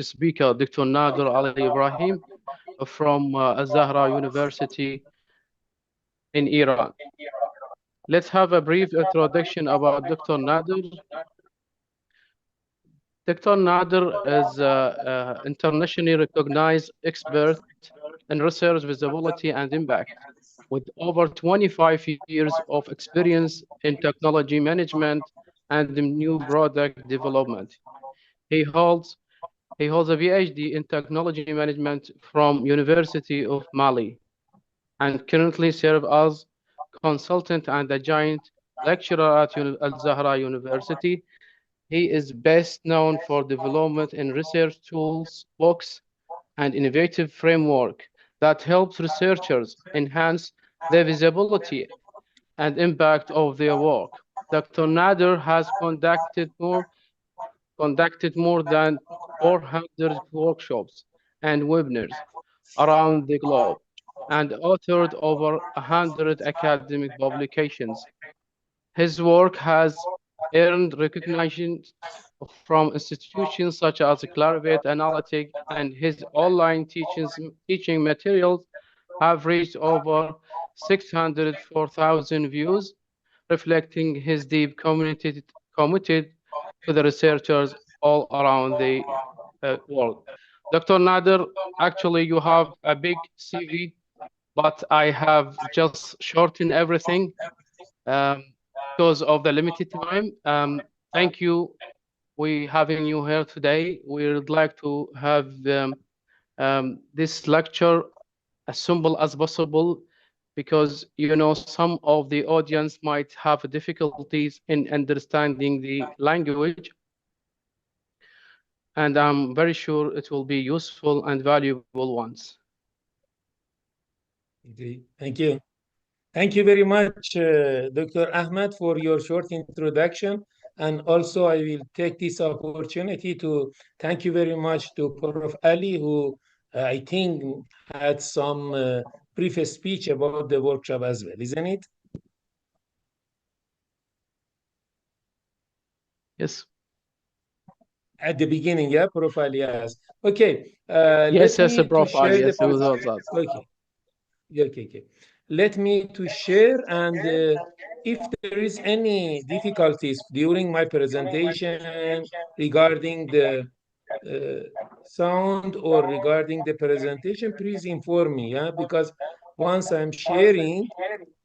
speaker, Dr. Nader Ali Ibrahim from Al-Zahra University in Iran. Let's have a brief introduction about Dr. Nader. Dr. Nader is an internationally recognized expert in research, visibility, and impact, with over 25 years of experience in technology management and new product development. He holds He holds a PhD in technology management from University of Mali and currently serves as consultant and adjunct lecturer at Al-Zahra University. He is best known for development in research tools, books, and innovative framework that helps researchers enhance the visibility and impact of their work. Dr. Nader has conducted more than 400 workshops and webinars around the globe and authored over 100 academic publications. His work has earned recognition from institutions such as Clarivate Analytic, and his online teaching materials have reached over 604,000 views, reflecting his deep committed to the researchers all around the world. Dr. Nader, actually, you have a big CV, but I have just shortened everything um, because of the limited time. Thank you. We having you here today. We would like to have this lecture as simple as possible because you know some of the audience might have difficulties in understanding the language, and I'm very sure it will be useful and valuable ones. Thank you. Thank you very much, Dr. Ahmed, for your short introduction. And also, I will take this opportunity to thank you very much to Prof. Ali, who I think had some brief speech about the workshop as well, isn't it? Yes. At the beginning, yeah, Prof. Ali, yes. Okay. Yes, let yes, me Prof. Ali, share yes, the it was that. Okay. Okay. Let me to share, and if there is any difficulties during my presentation regarding the sound or regarding the presentation, please inform me, yeah, because once I'm sharing,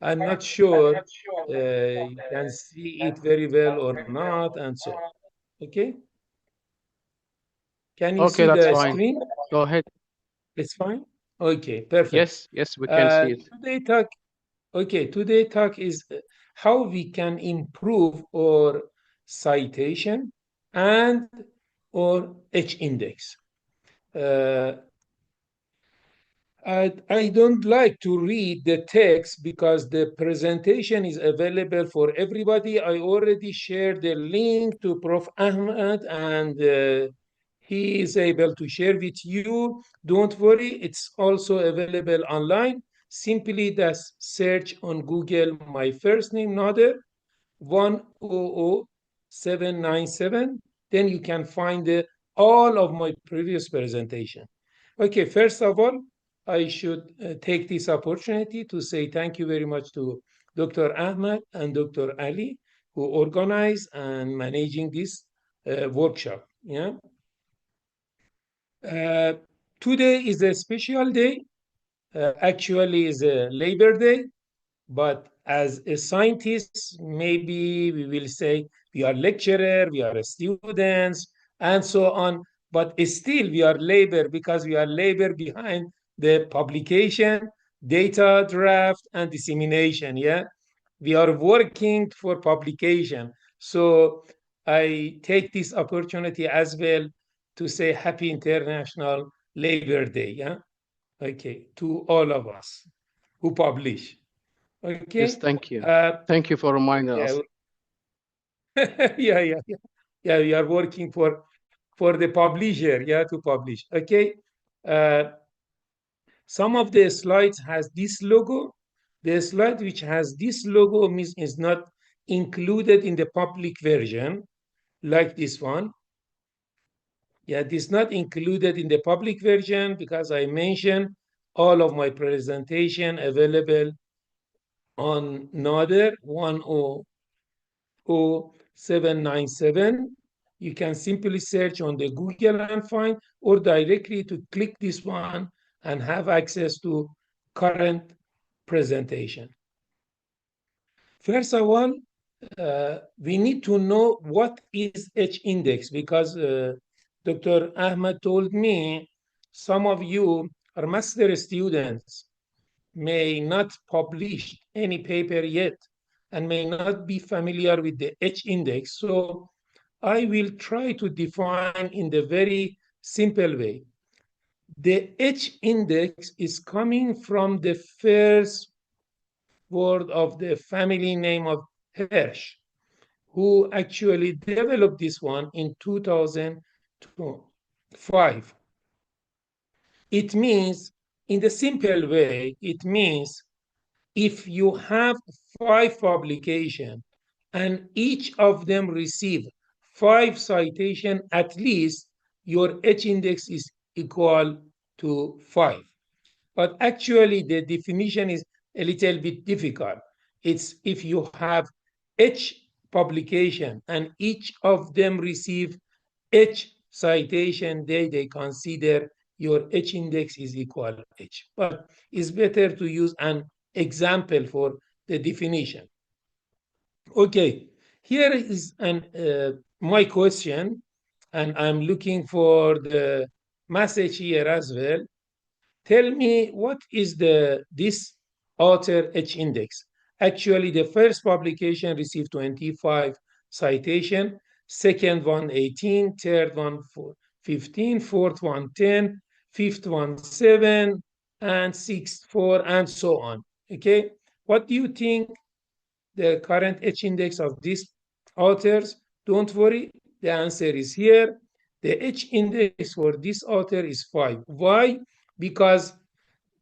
I'm not sure you can see it very well or not, and so on. Okay? Can you Okay, see that's the fine. screen? Go ahead. It's fine? Okay, perfect. Yes, yes, we can see it. Today talk is how we can improve our citation and or H-index. I don't like to read the text because the presentation is available for everybody. I already shared the link to Prof. Ahmed, and he is able to share with you. Don't worry, it's also available online. Simply just search on Google my first name, Nader, 100797. Then you can find all of my previous presentation. Okay, first of all, I should take this opportunity to say thank you very much to Dr. Ahmed and Dr. Ali, who organized and managing this workshop. Yeah. Today is a special day. Actually, is a Labor Day, but as a scientist, maybe we will say we are lecturer, we are students, and so on. But still, we are labor because we are labor behind the publication, data draft, and dissemination. Yeah, we are working for publication. So I take this opportunity as well to say Happy International Labor Day. Yeah, okay, to all of us who publish. Yes, Okay. thank you. Thank you for reminding Yeah. us. Yeah. We are working for the publisher. Yeah, to publish. Okay. Some of the slides has this logo. The slide which has this logo is not included in the public version, like this one. Yeah, it is not included in the public version because I mentioned all of my presentation available on Nader 100797. You can simply search on the Google and find, or directly to click this one and have access to current presentation. First of all, we need to know what is H index, because Dr. Ahmed told me some of you are master students, may not publish any paper yet, and may not be familiar with the H index. So I will try to define in the very simple way. The H index is coming from the first word of the family name of Hirsch, who actually developed this one in 2005. It means, in the simple way, it means if you have 5 publications and each of them receive 5 citations at least, your H index is equal to 5. But actually, the definition is a little bit difficult. It's if you have H publication and each of them receive H citation, they consider your H index is equal H. But it's better to use an example for the definition. Okay, here is my question, and I'm looking for the message here as well. Tell me, what is this author H index? Actually, the first publication received 25 citation, second one 18, third one 15, fourth one 10, fifth one 7, and sixth 4, and so on. Okay, what do you think the current H index of these authors? Don't worry, the answer is here. The H index for this author is 5. Why? Because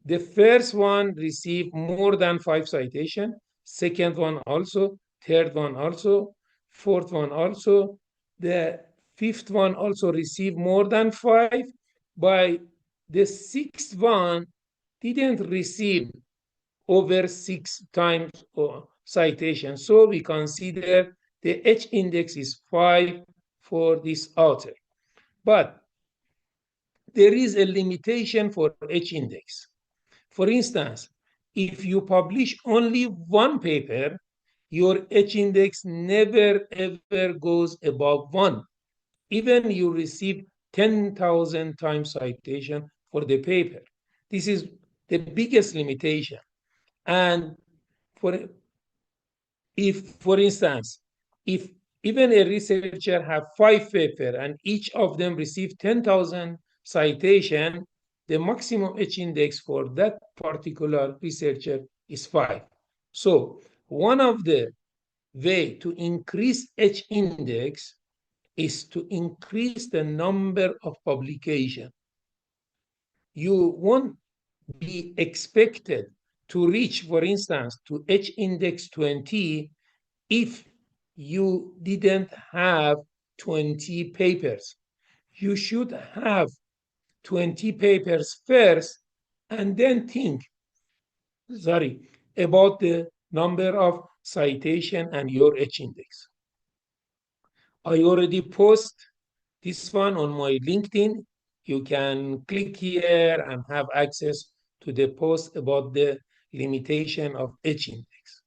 the first one received more than 5 citations, second one also, third one also, fourth one also, the fifth one also received more than 5, but the sixth one didn't receive over 6 times citation. So we consider the H index is 5 for this author. But there is a limitation for H index. For instance, if you publish only one paper, your H index never ever goes above 1. Even you receive 10,000 times citation for the paper. This is the biggest limitation. And for instance, if even a researcher have 5 papers and each of them receive 10,000 citation, the maximum H index for that particular researcher is 5. So one of the way to increase H index is to increase the number of publications. You won't be expected to reach, for instance, to H index 20 if you didn't have 20 papers. You should have 20 papers first and then think, about the number of citation and your H index. I already post this one on my LinkedIn. You can click here and have access to the post about the limitation of H index.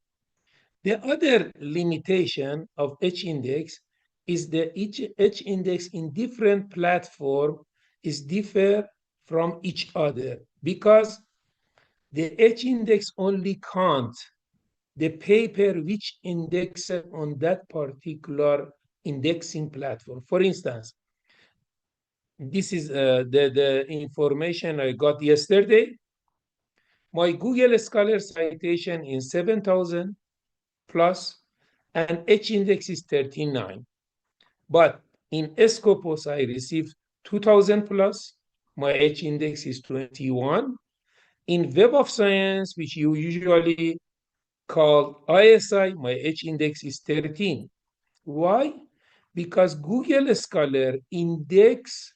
The other limitation of H index is the H index in different platforms is differ from each other, because the H index only counts the paper which indexed on that particular indexing platform. For instance, this is the information I got yesterday. My Google Scholar citation is 7,000 plus, and H index is 39. But in Scopus, I received 2,000 plus. My H index is 21. In Web of Science, which you usually call ISI, my H index is 13. Why? Because Google Scholar index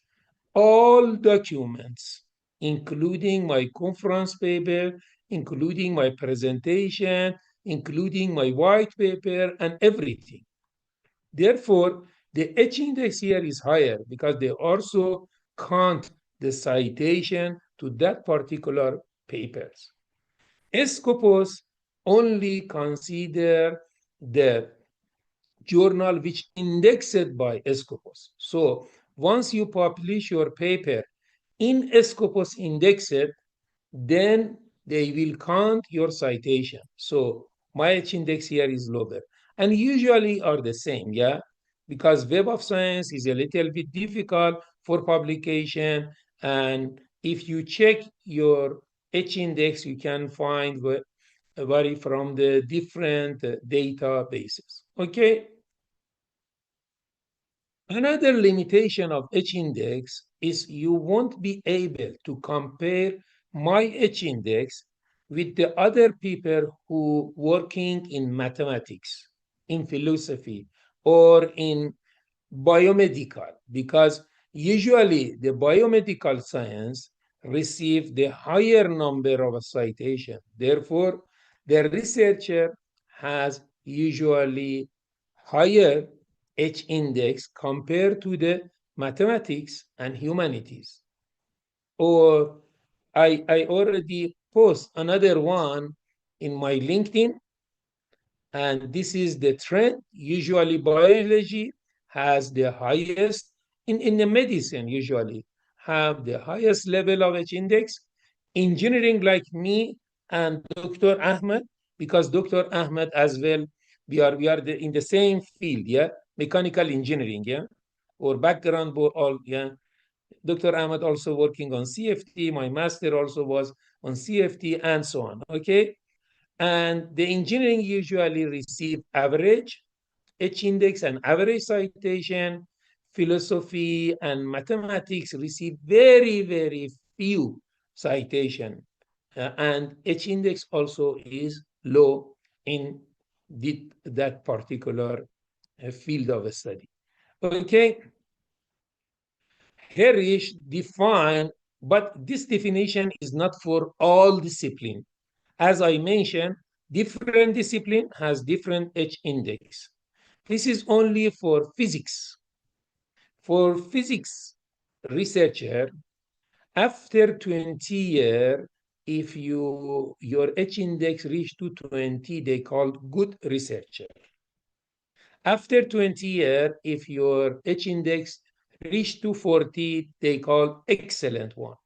all documents, including my conference paper, including my presentation, including my white paper, and everything. Therefore, the H index here is higher because they also count the citation to that particular papers. Scopus only consider the journal which indexed by Scopus. So once you publish your paper in Scopus indexed, then they will count your citation. So my H index here is lower. And usually are the same, yeah? Because Web of Science is a little bit difficult for publication. And if you check your H index, you can find vary from the different databases, okay? Another limitation of H index is you won't be able to compare my H index with the other people who working in mathematics, in philosophy, or in biomedical, because usually the biomedical science receive the higher number of citation. Therefore, the researcher has usually higher H index compared to the mathematics and humanities. Or I already post another one in my LinkedIn, and this is the trend. Usually biology has the highest, in the medicine usually, have the highest level of H index. Engineering like me and Dr. Ahmed, because Dr. Ahmed as well, we are in the same field, yeah? Mechanical engineering, yeah? Or background, all, yeah? Dr. Ahmed also working on CFT, my master also was on CFT, and so on, okay? And the engineering usually receive average H index and average citation. Philosophy and mathematics receive very, very few citation. And H index also is low in that particular field of study. Okay, Harris define, but this definition is not for all discipline. As I mentioned, different discipline has different H index. This is only for physics. For physics researcher, after 20 years, if your H index reach to 20, they call good researcher. After 20 years, if your H index reach to 40, they call excellent one.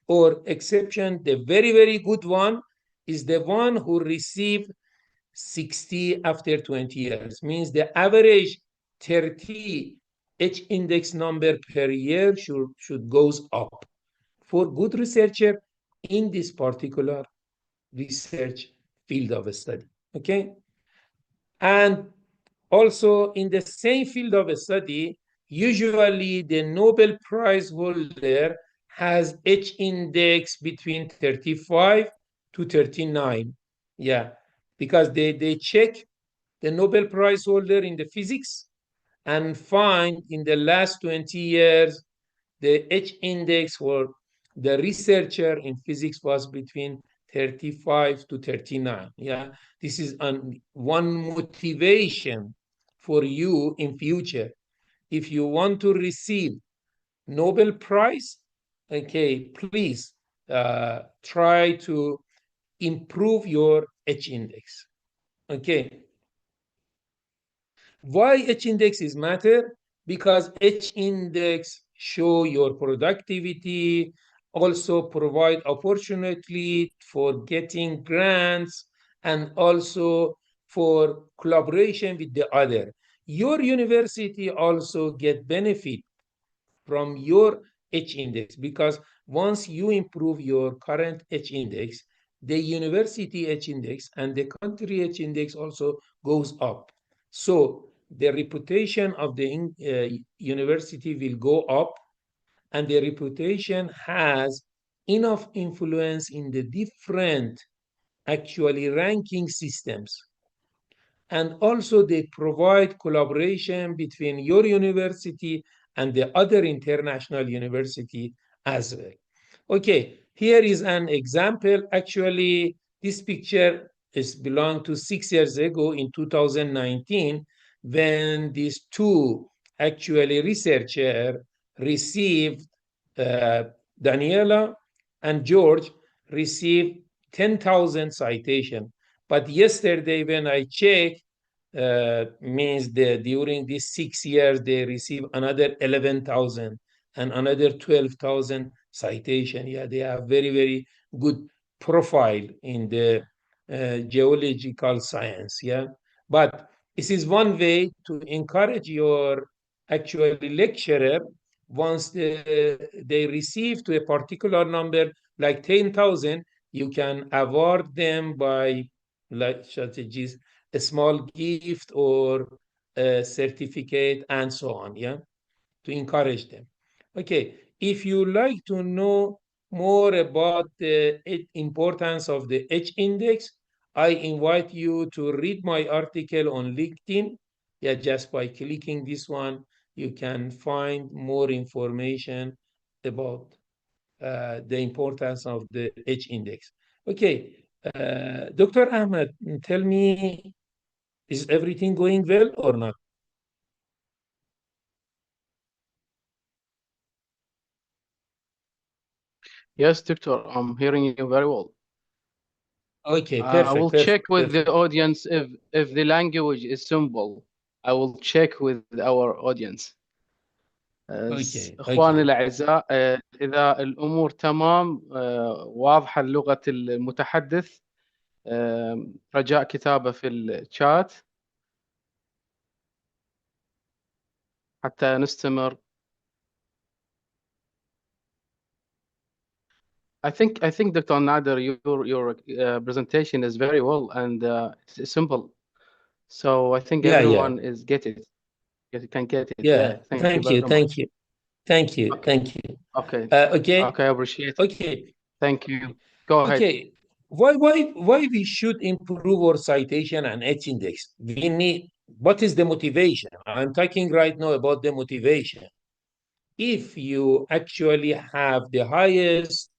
Or exception, the very, very good one is the one who received 60 after 20 years. Means the average 30 H index number per year should goes up for good researcher in this particular research field of study. Okay, and also in the same field of study, usually the Nobel Prize holder has H index between 35 to 39. Yeah, because they check the Nobel Prize holder in the physics and find in the last 20 years, the H index for the researcher in physics was between 35 to 39. Yeah, this is one motivation for you in future. If you want to receive Nobel Prize, okay, please try to improve your H index. Okay. Why H index is matter? Because H index show your productivity, also provide opportunity for getting grants, and also for collaboration with the other. Your university also get benefit from your H index, because once you improve your current H index, the university H index and the country H index also goes up. So the reputation of the university will go up, and the reputation has enough influence in the different actually ranking systems. And also they provide collaboration between your university and the other international university as well. Okay, here is an example. Actually, this picture is belonged to 6 years ago in 2019, when these two actually researchers received, Daniela and George received 10,000 citation. But yesterday when I checked, means that during these 6 years, they received another 11,000 and another 12,000 citation. Yeah, they have very, very good profile in the geological science. Yeah, but this is one way to encourage your actually lecturer. Once they receive to a particular number, like 10,000, you can award them by like strategies, a small gift or a certificate and so on, yeah, to encourage them. Okay, if you like to know more about the importance of the H index, I invite you to read my article on LinkedIn. Yeah, just by clicking this one, you can find more information about the importance of the H index. Okay, Dr. Ahmed, tell me, is everything going well or not? Yes, Doctor, I'm hearing you very well. Okay, I perfect, will perfect, check with perfect. the audience if the language is simple. I will check with our audience. Okay, إخواني okay. الأعزاء، إذا الأمور تمام، واضحة لغة المتحدث، رجاء كتابة في الشات حتى نستمر. I think Dr. Nader, your presentation is very well and it's simple. So I think Yeah, yeah, everyone is get it. Can get it. yeah. Yeah. Thank you Thank very you, much. thank you, thank you, Okay. thank you. Okay. Okay, Okay. I appreciate it. okay, Thank you. Go ahead. okay. Why we should improve our citation and H index? We need, what is the motivation? I'm talking right now about the motivation. If you actually have the highest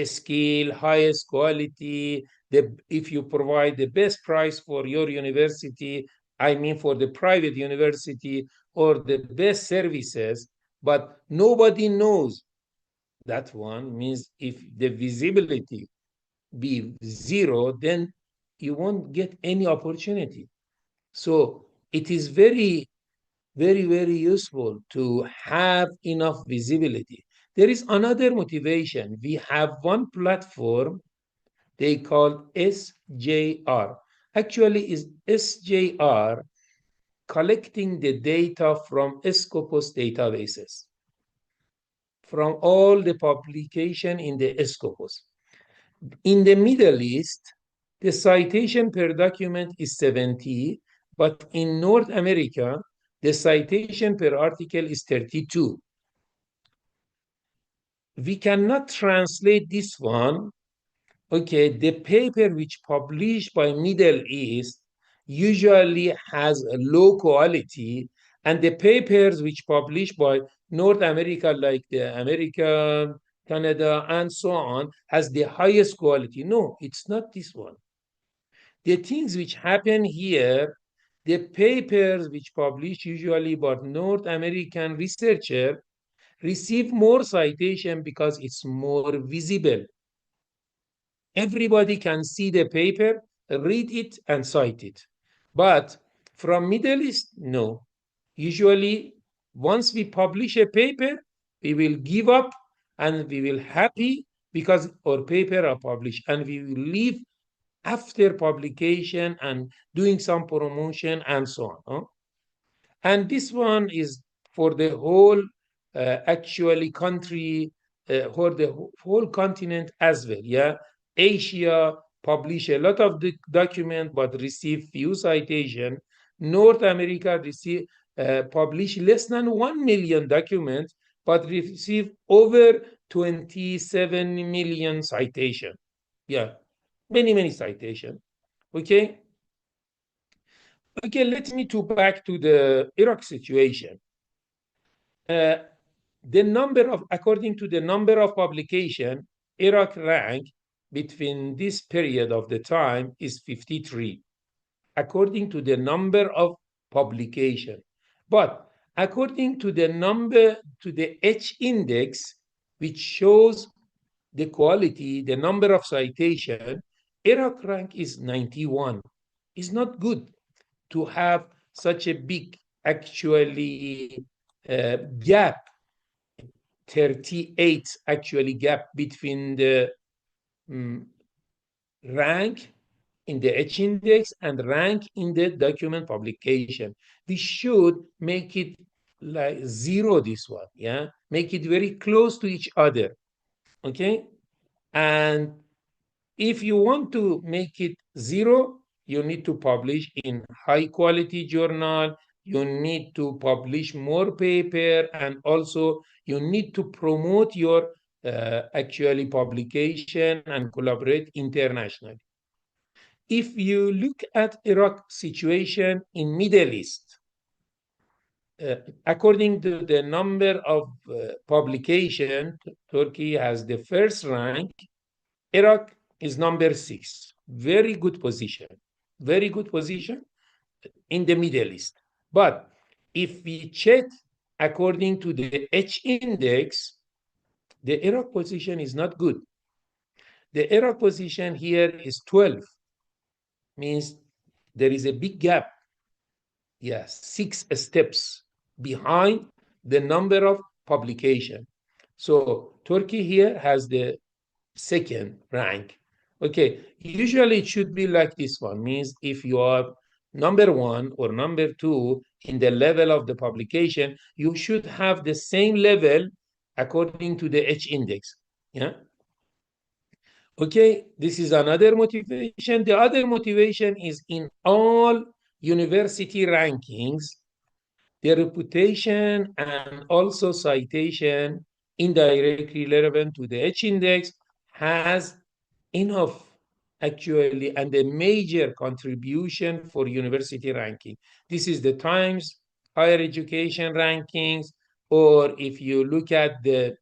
skill, highest quality, if you provide the best price for your university, I mean for the private university, or the best services, but nobody knows, that one means if the visibility be zero, then you won't get any opportunity. So it is very, very useful to have enough visibility. There is another motivation. We have one platform they call SJR. Actually, is SJR collecting the data from Scopus databases, from all the publication in the Scopus. In the Middle East, the citation per document is 70, but in North America, the citation per article is 32. We cannot translate this one. Okay, the paper which published by Middle East usually has a low quality, and the papers which published by North America, like the American, Canada, and so on, has the highest quality. No, it's not this one. The things which happen here, the papers which published usually by North American researcher receive more citation because it's more visible. Everybody can see the paper, read it, and cite it. But from Middle East, no. Usually, once we publish a paper, we will give up and we will happy because our paper are published, and we will leave after publication and doing some promotion and so on. Huh? And this one is for the whole actually country, for the whole continent as well. Yeah, Asia publish a lot of the document but receive few citation. North America receive publish less than 1 million documents but receive over 27 million citation. Yeah, many citation. Okay. Okay, let me to back to the Iraq situation. according to the number of publication, Iraq rank between this period of the time is 53, according to the number of publication. But according to the H index, which shows the quality, the number of citation, Iraq rank is 91. It's not good to have such a big, actually, gap, 38 actually gap between the rank in the H index and rank in the document publication. We should make it like 0, this one, yeah? Make it very close to each other, okay? And if you want to make it 0, you need to publish in high quality journal, you need to publish more paper, and also you need to promote your actually publication and collaborate internationally. If you look at Iraq situation in Middle East, according to the number of publication, Turkey has the first rank. Iraq is number 6. Very good position in the Middle East. But if we check according to the H index, the Iraq position is not good. The Iraq position here is 12, means there is a big gap. Yes, 6 steps behind the number of publication. So Turkey here has the second rank. Okay, usually it should be like this one, means if you are number 1 or number 2 in the level of the publication, you should have the same level according to the H index. Yeah. Okay, this is another motivation. The other motivation is in all university rankings, the reputation and also citation indirectly relevant to the H index has enough actually and a major contribution for university ranking. This is the Times higher education rankings, or if you look at the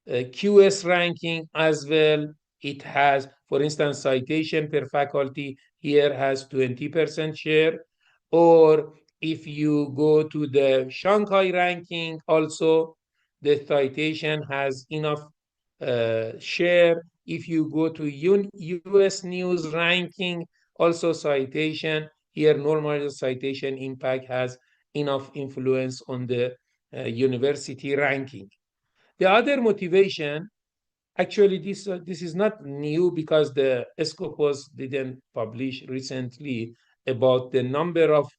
QS ranking as well, it has, for instance, citation per faculty here has 20% share. Or if you go to the Shanghai ranking, also the citation has enough share. If you go to US News ranking, also citation, here normal citation impact has enough influence on the university ranking. The other motivation, actually this is not new because the Scopus didn't publish recently about the number of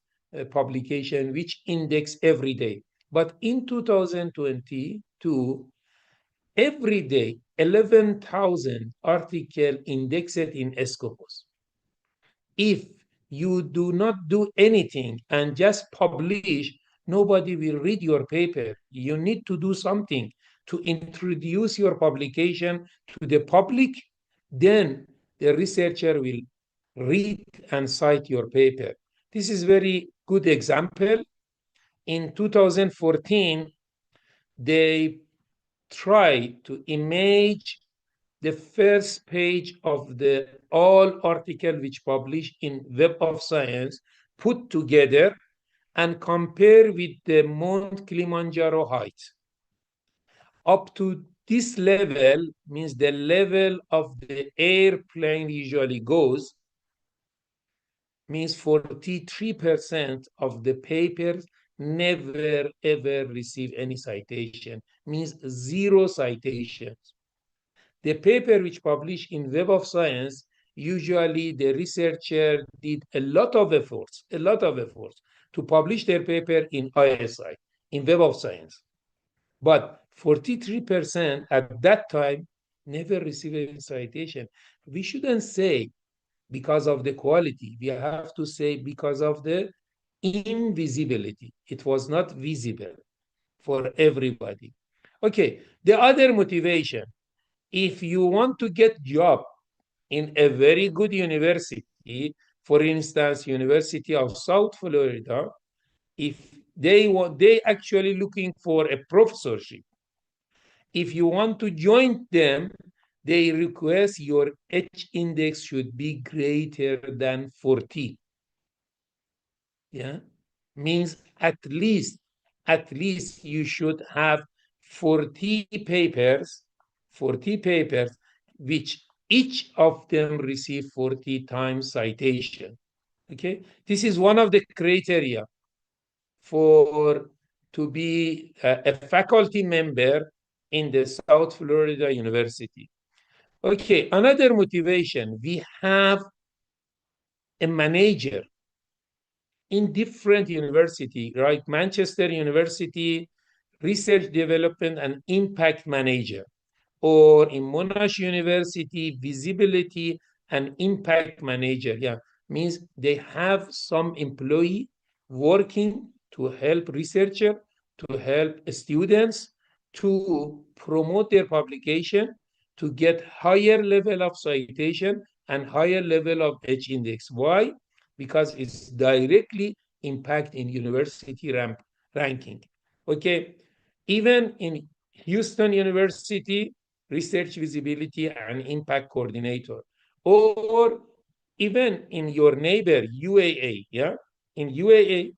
publication which index every day. But in 2022, every day, 11,000 articles indexed in Scopus. If you do not do anything and just publish, nobody will read your paper. You need to do something to introduce your publication to the public. Then the researcher will read and cite your paper. This is very good example. In 2014, they tried to image the first page of the all article which published in Web of Science, put together and compare with the Mount Kilimanjaro height. Up to this level, means the level of the airplane usually goes, means 43% of the papers never ever receive any citation, means 0 citations. The paper which published in Web of Science, usually the researcher did a lot of efforts to publish their paper in ISI, in Web of Science. But 43% at that time never received a citation. We shouldn't say because of the quality. We have to say because of the invisibility. It was not visible for everybody. Okay, the other motivation, if you want to get job in a very good university, for instance, University of South Florida, if they actually looking for a professorship. If you want to join them, they request your H index should be greater than 40. Yeah, means at least you should have 40 papers, which each of them receive 40 times citation. Okay, this is one of the criteria for to be a faculty member in the South Florida University. Okay, another motivation, we have a manager in different university, right? Manchester University, research development and impact manager, or in Monash University, visibility and impact manager. Yeah, means they have some employee working to help researcher, to help students, to promote their publication, to get higher level of citation and higher level of H index. Why? Because it's directly impact in university ranking. Okay, even in Houston University, research visibility and impact coordinator, or even in your neighbor UAA. Yeah, in UAA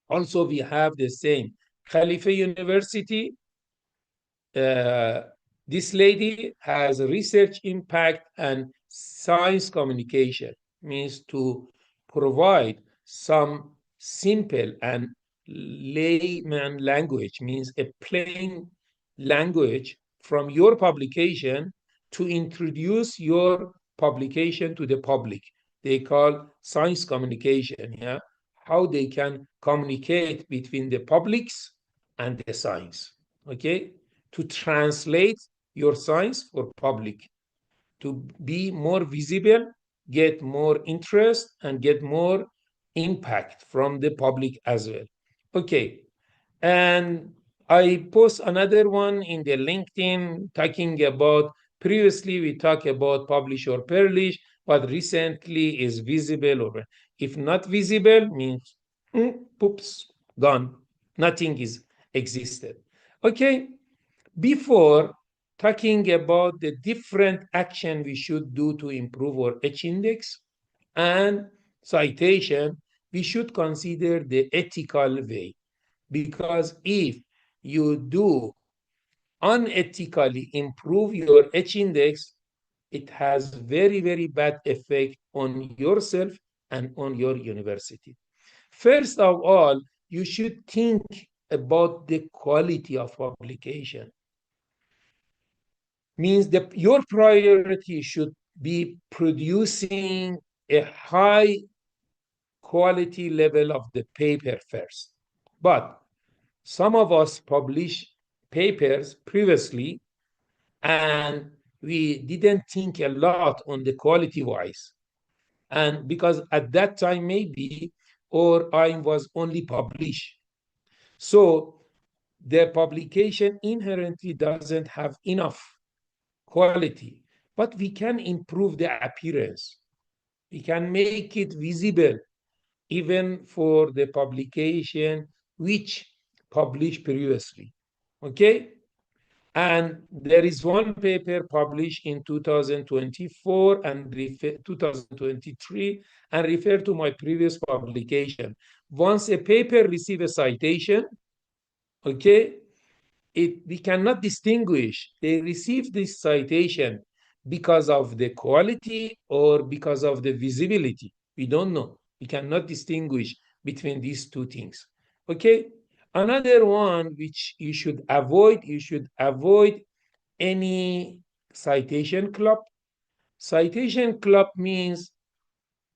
also we have the same Khalifa University. This lady has research impact and science communication, means to provide some simple and layman language, means a plain language from your publication to introduce your publication to the public. They call science communication, yeah? How they can communicate between the publics and the science, okay? To translate your science for public, to be more visible, get more interest, and get more impact from the public as well. Okay, and I post another one in the LinkedIn talking about, previously we talked about publish or publish, but recently is visible, or if not visible means poops, gone, nothing is existed. Okay, before talking about the different action we should do to improve our H index and citation, we should consider the ethical way. Because if you do unethically improve your H index, it has very, very bad effect on yourself and on your university. First of all, you should think about the quality of publication. Means that your priority should be producing a high quality level of the paper first. But some of us published papers previously and we didn't think a lot on the quality wise. And because at that time, maybe, or I was only published. So the publication inherently doesn't have enough quality, but we can improve the appearance. We can make it visible even for the publication which published previously. Okay? And there is one paper published in 2024 and 2023 and refer to my previous publication. Once a paper receives a citation, okay, we cannot distinguish they receive this citation because of the quality or because of the visibility. We don't know. We cannot distinguish between these two things. Okay. Another one which you should avoid any citation club. Citation club means,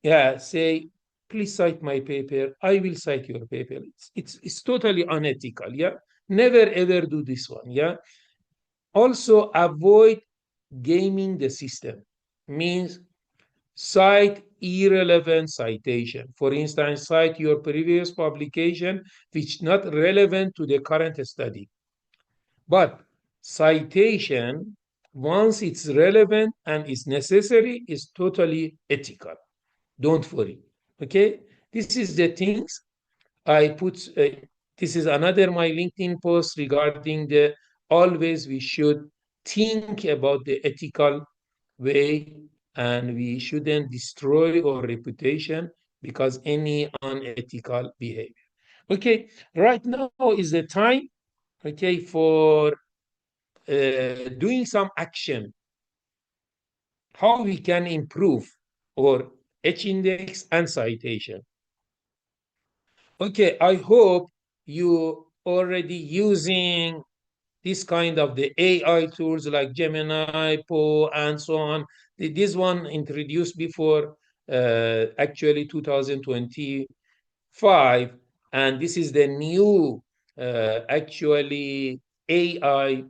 yeah, say, please cite my paper. I will cite your paper. It's totally unethical. Yeah. Never ever do this one. Yeah. Also avoid gaming the system. Means cite irrelevant citation. For instance, cite your previous publication which not relevant to the current study. But citation, once it's relevant and is necessary, is totally ethical. Don't worry. Okay? This is the things. I put, this is another my LinkedIn post regarding the always we should think about the ethical way and we shouldn't destroy our reputation because any unethical behavior. Okay, right now is the time, okay, for doing some action. How we can improve our H index and citation. Okay, I hope you already using this kind of the AI tools like Gemini, Poe, and so on. This one introduced before actually 2025, and this is the new actually AI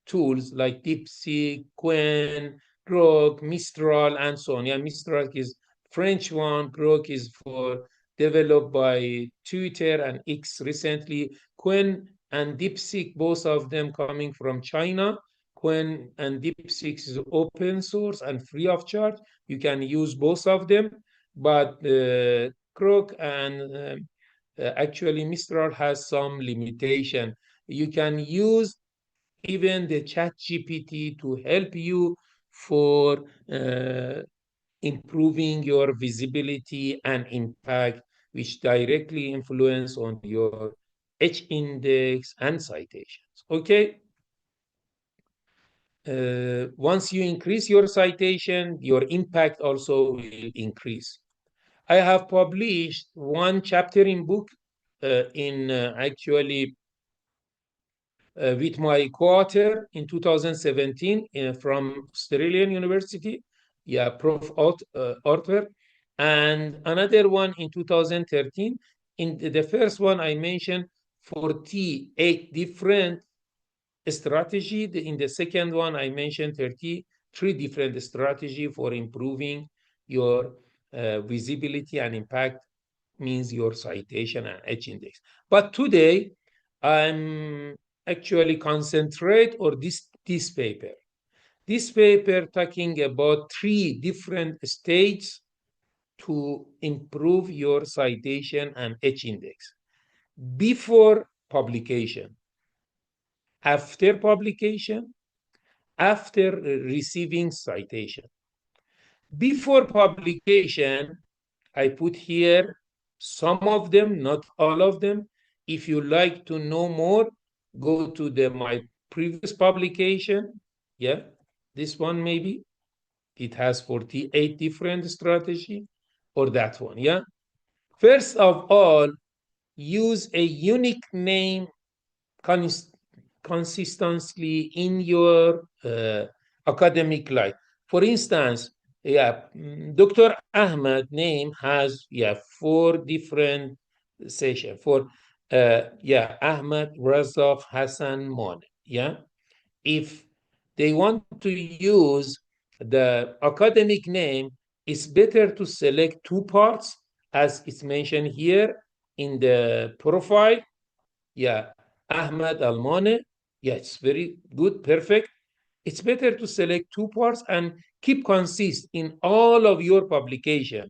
tools like DeepSeek, Quen, Grok, Mistral, and so on. Yeah, Mistral is French one. Grok is for developed by Twitter and X recently. Quen and DeepSeek, both of them coming from China. Quen and DeepSeek is open source and free of charge. You can use both of them, but Grok and actually Mistral has some limitation. You can use even the chat GPT to help you for improving your visibility and impact, which directly influence on your H index and citations. Okay. Once you increase your citation, your impact also will increase. I have published one chapter in book in actually with my co-author in 2017 from Australian University, yeah, Prof. Author, and another one in 2013. In the first one, I mentioned 48 different strategy. In the second one, I mentioned 33 different strategy for improving your visibility and impact, means your citation and H index. But today, I'm actually concentrate on this paper. This paper talking about 3 different stages to improve your citation and H index. Before publication, after publication, after receiving citation. Before publication, I put here some of them, not all of them. If you like to know more, go to my previous publication. Yeah, this one maybe. It has 48 different strategy, or that one. Yeah. First of all, use a unique name consistently in your academic life. For instance, yeah, Dr. Ahmed name has 4 different sessions for Ahmed, Razak, Hassan, Mon. Yeah, if they want to use the academic name, it's better to select 2 parts as it's mentioned here in the profile. Yeah, Ahmed Al-Manea. Yeah, it's very good, perfect. It's better to select 2 parts and keep consist in all of your publication.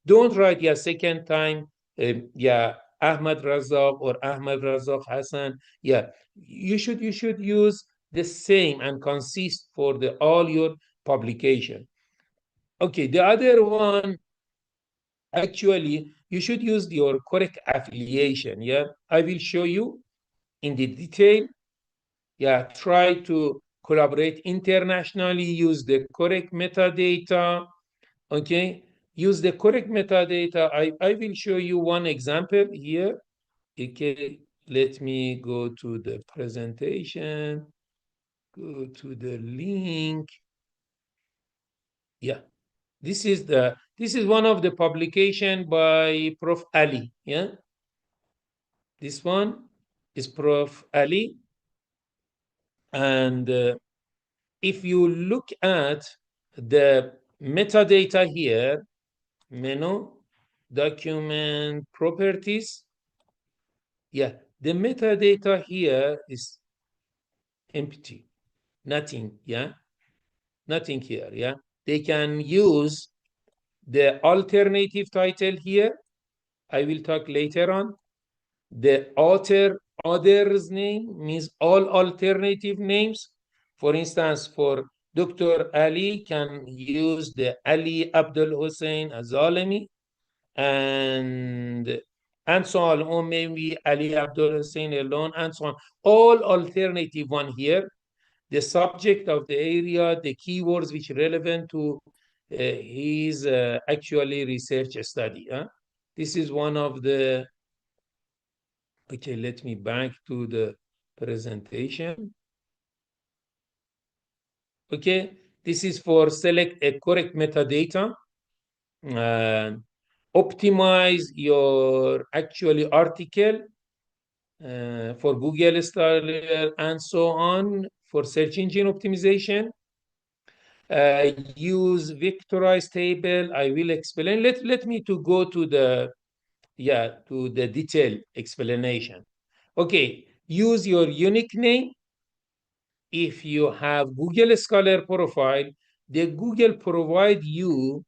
Don't write second time, Ahmed Razak or Ahmed Razak Hassan. Yeah, you should use the same and consist for all your publication. Okay, the other one, actually, you should use your correct affiliation. Yeah, I will show you in the detail. Yeah, try to collaborate internationally, use the correct metadata. Okay, use the correct metadata. I will show you one example here. Okay, let me go to the presentation, go to the link. Yeah, this is one of the publication by Prof. Ali. Yeah, this one is Prof. Ali, and if you look at the metadata here, menu, document properties, yeah, the metadata here is empty, nothing, yeah, nothing here, yeah. They can use the alternative title here. I will talk later on. the author's name means all alternative names. For instance, for Dr. Ali can use the Ali Abdul Hussein Al-Zalmi and so on, or maybe Ali Abdul Hussein alone, and so on. All alternative one here. The subject of the area, the keywords which are relevant to his actually research study. This is one of the, okay, let me back to the presentation. Okay, this is for select a correct metadata. Optimize your actually article for Google Scholar and so on for search engine optimization. Use vectorized table. I will explain. Let me to go to the detailed explanation. Okay, use your unique name. If you have Google Scholar profile, the Google provide you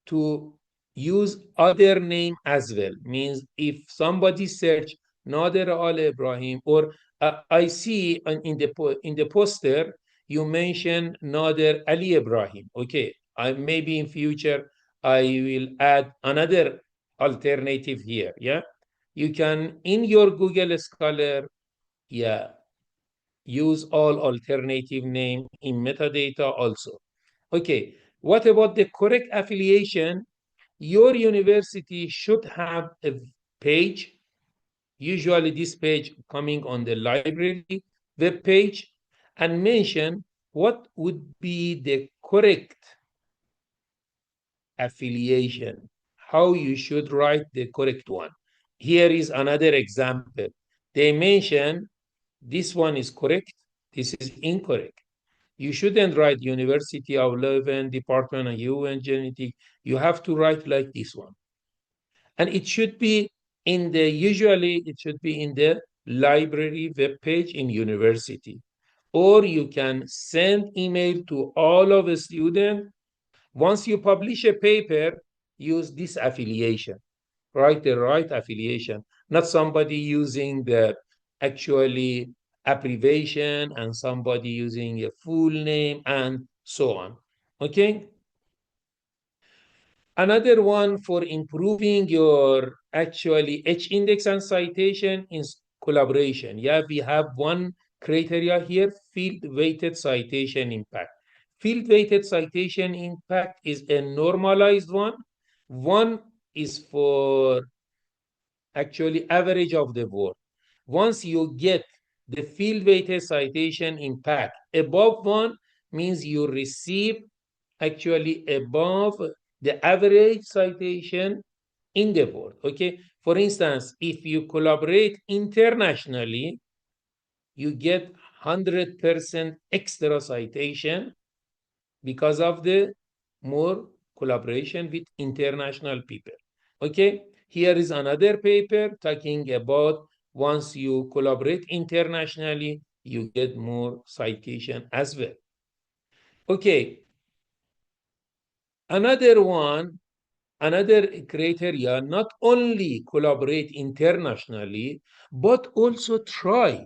to use other name as well. Means if somebody search Nader Ali Ibrahim, or I see in the poster you mention Nader Ali Ibrahim. Okay, maybe in future I will add another alternative here. Yeah, you can in your Google Scholar, use all alternative name in metadata also. Okay, what about the correct affiliation? Your university should have a page. Usually this page coming on the library web page, and mention what would be the correct affiliation, how you should write the correct one. Here is another example. They mention this one is correct, this is incorrect. You shouldn't write University of Leuven, Department of Human Genetics. You have to write like this one. And it should be in the, usually it should be in the library webpage in university. Or you can send email to all of the students. Once you publish a paper, use this affiliation. Write the right affiliation, not somebody using the actually abbreviation and somebody using a full name and so on. Okay. Another one for improving your actually H-index and citation is collaboration. Yeah, we have one criteria here, field-weighted citation impact. Field-weighted citation impact is a normalized one. One is for actually average of the work. Once you get the field-weighted citation impact above one, means you receive actually above the average citation in the board. Okay, for instance, if you collaborate internationally, you get 100% extra citation because of the more collaboration with international people. Okay, here is another paper talking about once you collaborate internationally, you get more citation as well. Okay, another one, another criteria, not only collaborate internationally, but also try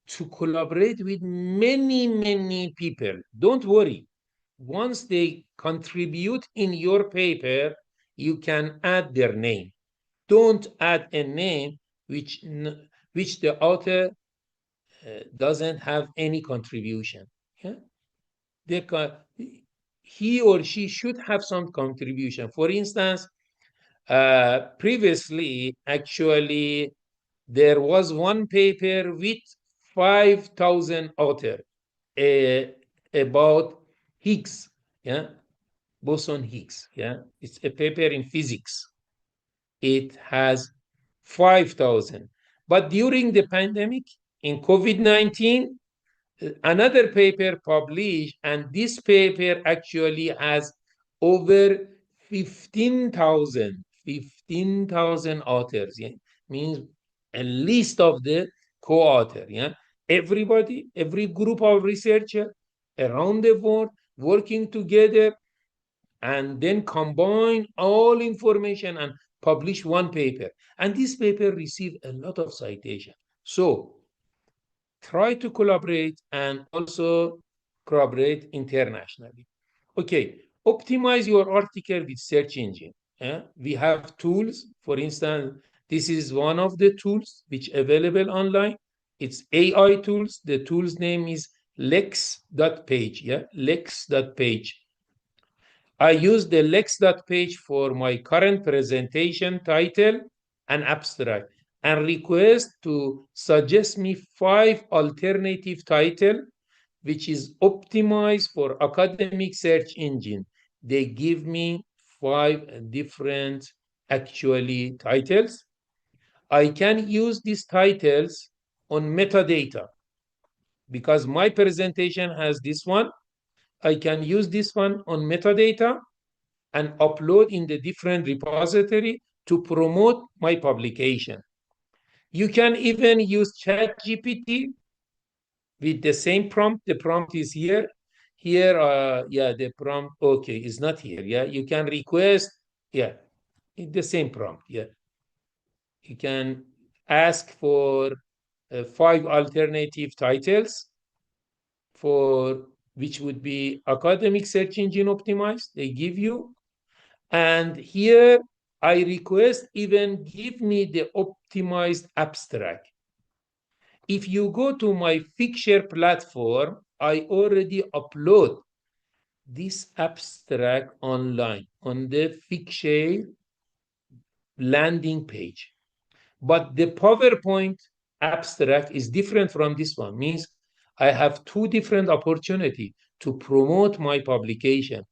to collaborate with many people. Don't worry. Once they contribute in your paper, you can add their name. Don't add a name which the author doesn't have any contribution. Yeah? He or she should have some contribution. For instance, previously, actually, there was one paper with 5,000 authors about Higgs, yeah, boson Higgs, yeah. It's a paper in physics. It has 5,000. But during the pandemic, in COVID-19, another paper published, and this paper actually has over 15,000 authors. Yeah? Means a list of the co-author. Yeah, everybody, every group of researchers around the world working together, and then combine all information and publish one paper, and this paper received a lot of citation. So try to collaborate and also collaborate internationally. Okay, optimize your article with search engine. We have tools. For instance, this is one of the tools which available online. It's AI tools. The tool's name is lex.page. Lex.page. I use the lex.page for my current presentation title and abstract, and request to suggest me 5 alternative title which is optimized for academic search engine. They give me 5 different actually titles. I can use these titles on metadata because my presentation has this one. I can use this one on metadata and upload in the different repository to promote my publication. You can even use ChatGPT with the same prompt. The prompt is here. Here, the prompt, okay, is not here. You can request, the same prompt. You can ask for 5 alternative titles for which would be academic search engine optimized. They give you. And here I request even give me the optimized abstract. If you go to my Figshare platform, I already upload this abstract online on the Figshare landing page. But the PowerPoint abstract is different from this one. Means I have 2 different opportunities to promote my publication.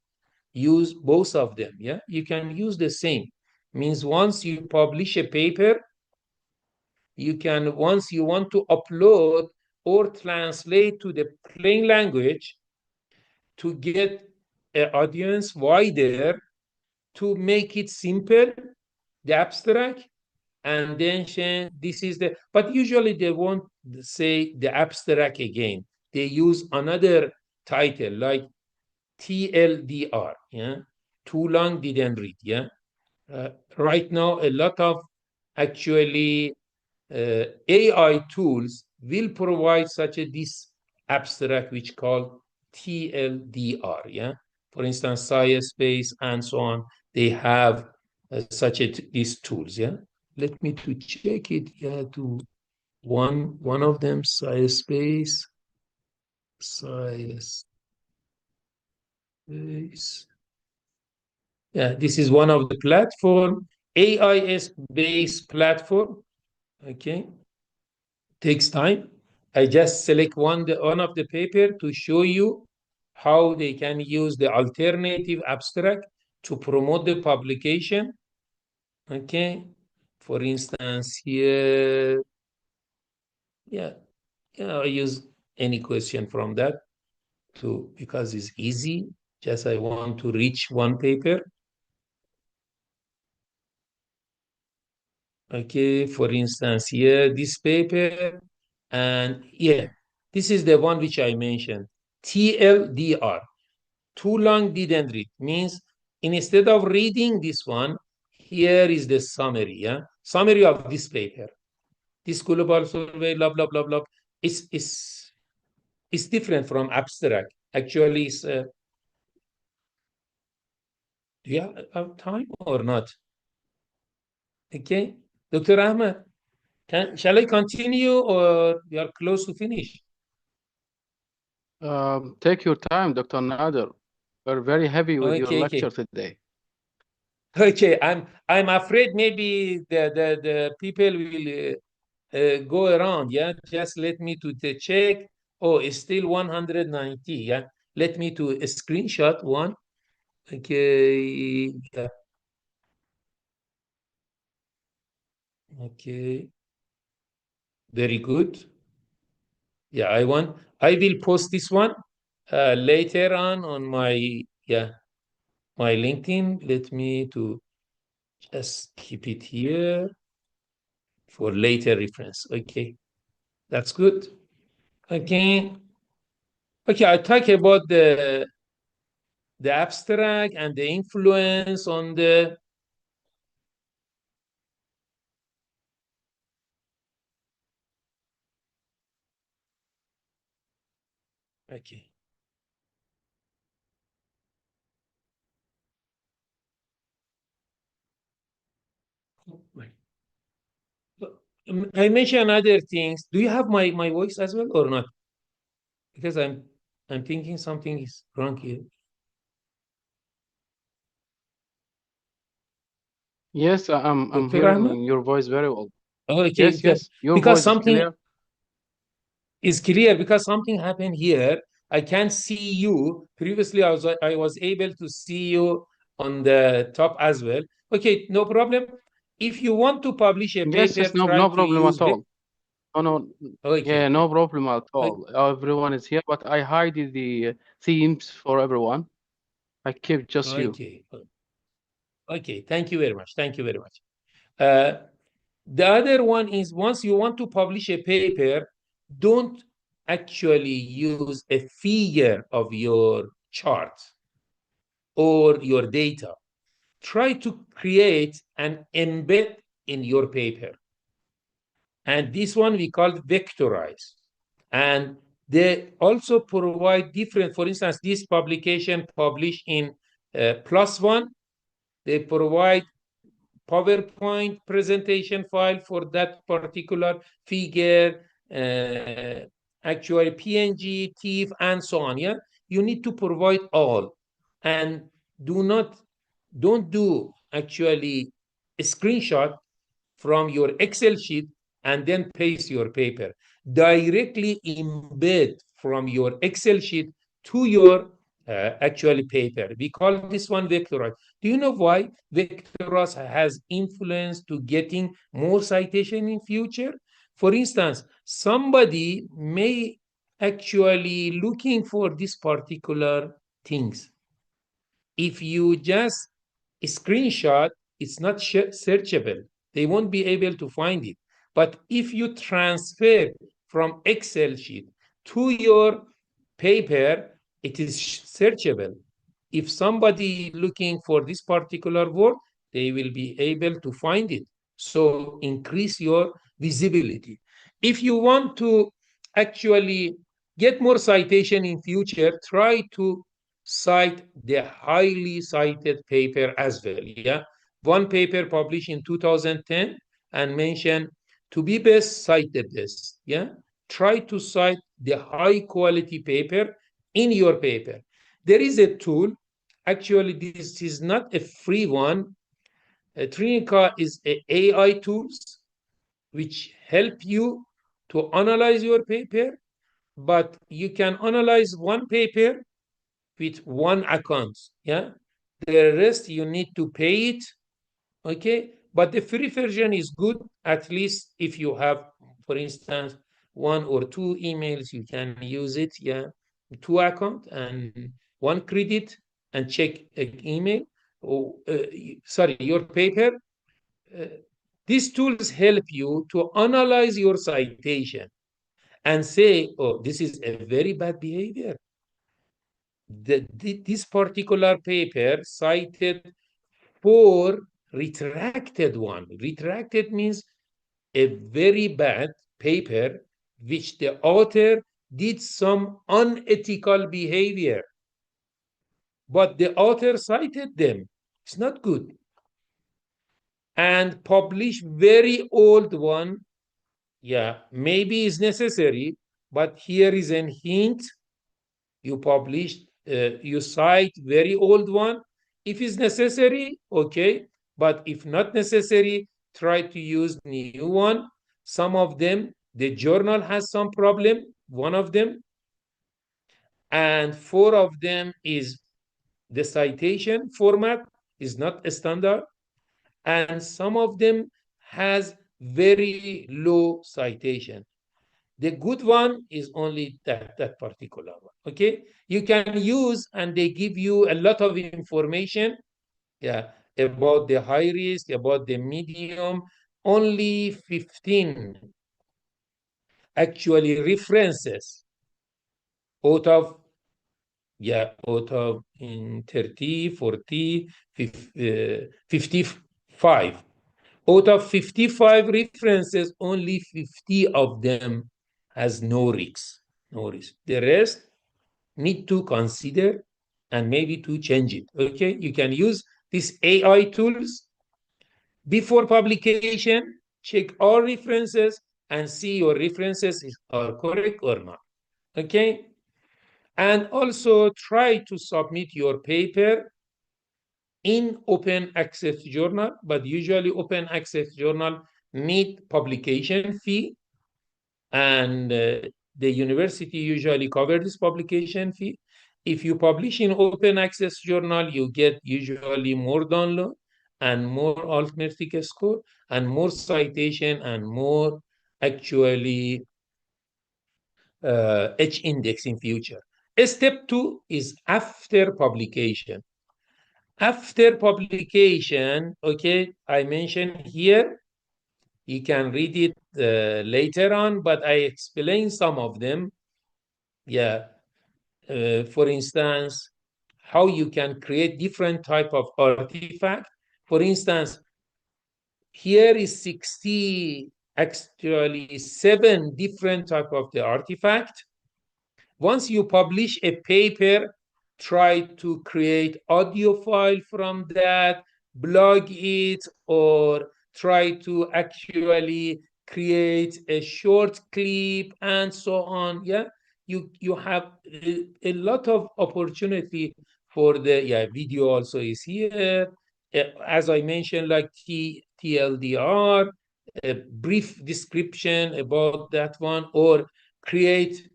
Use both of them. You can use the same. Means once you publish a paper, you can, once you want to upload or translate to the plain language to get an audience wider, to make it simple, the abstract, and then this is the, but usually they won't say the abstract again. They use another title like TLDR, too long didn't read, right now a lot of actually AI tools will provide such this abstract which called TLDR, for instance, SciSpace and so on, they have these tools, Let me to check it, to one of them, SciSpace. This is one of the platform, AIS-based platform. Okay, takes time. I just select one of the paper to show you how they can use the alternative abstract to promote the publication. Okay, for instance, here, I use any question from that because it's easy. Just I want to reach one paper. Okay, for instance, here, this paper, and this is the one which I mentioned, TLDR, too long didn't read, means instead of reading this one, here is the summary, summary of this paper. This global survey, blah, blah, blah, blah. It's different from abstract. Actually, it's, do you have time or not? Okay. Dr. Ahmed, shall I continue or we are close to finish? Take your time, Dr. Nader. We're very happy with your lecture today. Okay, I'm afraid maybe the people will go around. Just let me to check. Oh, it's still 190. Let me to screenshot one. Okay. Okay. Very good. I will post this one later on my my LinkedIn. Let me to just keep it here for later reference. Okay, that's good. Okay, I talk about the abstract and the influence on the Okay. I mentioned other things. Do you have my voice as well or not? Because I'm thinking something is wrong here. Yes, I'm Dr. Ahmed? hearing your voice very well. Okay, Yes, your because voice is something clear. is clear, because something happened here. I can't see you. Previously, I was able to see you on the top as well. Okay, no problem. If you want to publish a Yes, paper, yes, no, try no to problem use at all. Oh, no, Okay. yeah, no problem at Okay. all. Everyone is here, but I hide the themes for everyone. I keep just you. Okay. Okay. Thank you very much. Thank you very much. The other one is, once you want to publish a paper, don't actually use a figure of your chart or your data. Try to create an embed in your paper. And this one we call vectorize. And they also provide different, for instance, this publication published in +1, they provide PowerPoint presentation file for that particular figure, actually PNG, TIFF, and so on. Yeah, you need to provide all, and don't do actually a screenshot from your Excel sheet and then paste your paper. Directly embed from your Excel sheet to your actually paper. We call this one vectorize. Do you know why vectorize has influence to getting more citation in future? For instance, somebody may actually looking for this particular things. If you just screenshot, it's not searchable. They won't be able to find it. But if you transfer from Excel sheet to your paper, it is searchable. If somebody looking for this particular word, they will be able to find it. So increase your visibility. If you want to actually get more citation in future, try to cite the highly cited paper as well. Yeah, one paper published in 2010 and mentioned to be best, cite the best. Yeah, try to cite the high quality paper in your paper. There is a tool. Actually, this is not a free one. Trinica is an AI tools which help you to analyze your paper, but you can analyze one paper with one account. Yeah, the rest you need to pay it. Okay, but the free version is good. At least if you have, for instance, one or two emails, you can use it. Yeah, two account and one credit and check an email. Oh, sorry, your paper. Uh, these tools help you to analyze your citation and say, oh, this is a very bad behavior. This particular paper cited 4 retracted one. Retracted means a very bad paper which the author did some unethical behavior, but the author cited them. It's not good. And publish very old one. Yeah, maybe it's necessary, but here is a hint. You published, you cite very old one. If it's necessary, okay. But if not necessary, try to use new one. Some of them, the journal has some problem, one of them. And 4 of them is the citation format is not a standard. And some of them has very low citation. The good one is only that particular one. Okay, you can use, and they give you a lot of information, yeah, about the high risk, about the medium. Only 15 actually references out of, yeah, out of in 30, 40, 55. Out of 55 references, only 50 of them has no risk. No risk. The rest need to consider and maybe to change it. Okay, you can use these AI tools before publication, check all references and see your references are correct or not. Okay, and also try to submit your paper in open access journal, but usually open access journal need publication fee, and the university usually covers this publication fee. If you publish in open access journal, you get usually more download and more arithmetic score and more citation and more actually H index in future. Step 2 is after publication. After publication, okay, I mentioned here, you can read it later on, but I explain some of them. Yeah, for instance, how you can create different type of artifact. For instance, here is 60, actually 7 different type of the artifact. Once you publish a paper, try to create audio file from that, blog it, or try to actually create a short clip and so on. Yeah, you have a lot of opportunity for the video also is here. As I mentioned, like TLDR, a brief description about that one, or create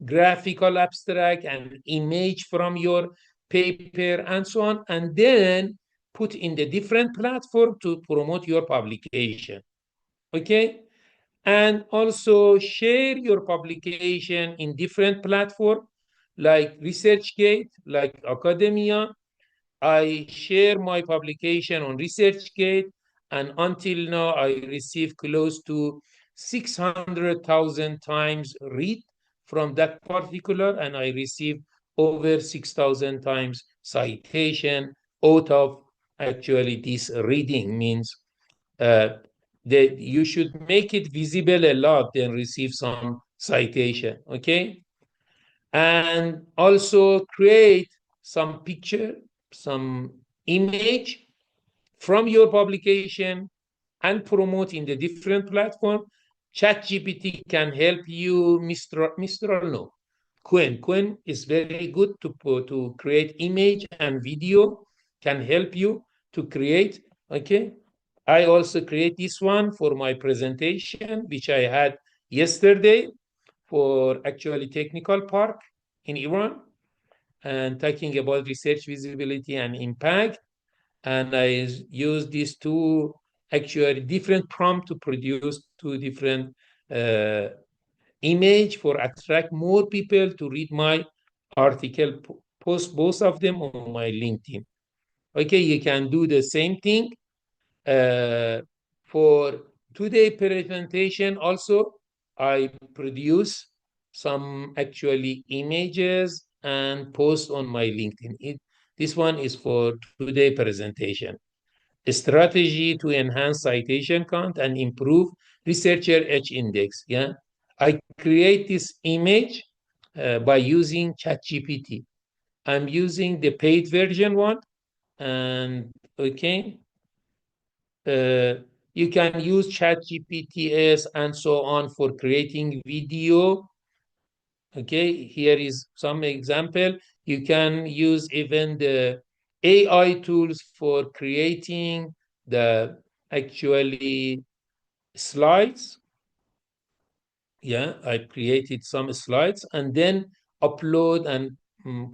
graphical abstract and image from your paper and so on, and then put in the different platform to promote your publication. Okay, and also share your publication in different platform like ResearchGate, like Academia. I share my publication on ResearchGate, and until now I received close to 600,000 times read from that particular, and I received over 6,000 times citation out of actually this reading. Means that you should make it visible a lot, then receive some citation. Okay, and also create some picture, some image from your publication and promote in the different platform. ChatGPT can help you, Mr. No. Quen is very good to create image and video, can help you to create. Okay, I also create this one for my presentation, which I had yesterday for actually technical park in Iran, and talking about research visibility and impact. And I use these two actually different prompt to produce two different image for attract more people to read my article, post both of them on my LinkedIn. Okay, you can do the same thing for today presentation. Also, I produce some actually images and post on my LinkedIn. This one is for today presentation. A strategy to enhance citation count and improve researcher H index. Yeah, I create this image by using ChatGPT. I'm using the paid version one, and okay, you can use ChatGPTs and so on for creating video. Okay, here is some example. You can use even the AI tools for creating the actually slides. Yeah, I created some slides and then upload and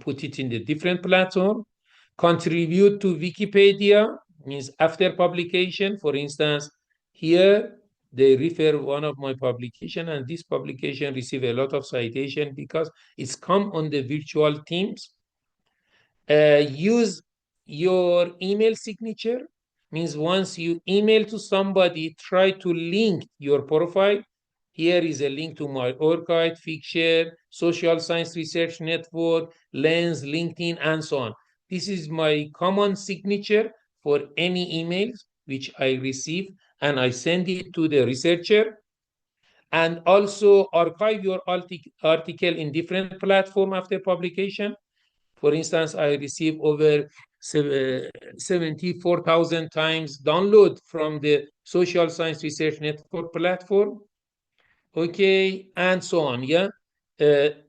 put it in the different platform. Contribute to Wikipedia means after publication. For instance, here they refer one of my publication, and this publication receive a lot of citation because it's come on the virtual teams. Use your email signature, means once you email to somebody, try to link your profile. Here is a link to my ORCID, Figshare, Social Science Research Network, Lens, LinkedIn, and so on. This is my common signature for any emails which I receive, and I send it to the researcher. and also archive your article in different platforms after publication. For instance, I received over 74,000 times download from the Social Science Research Network platform. Okay, and so on, yeah.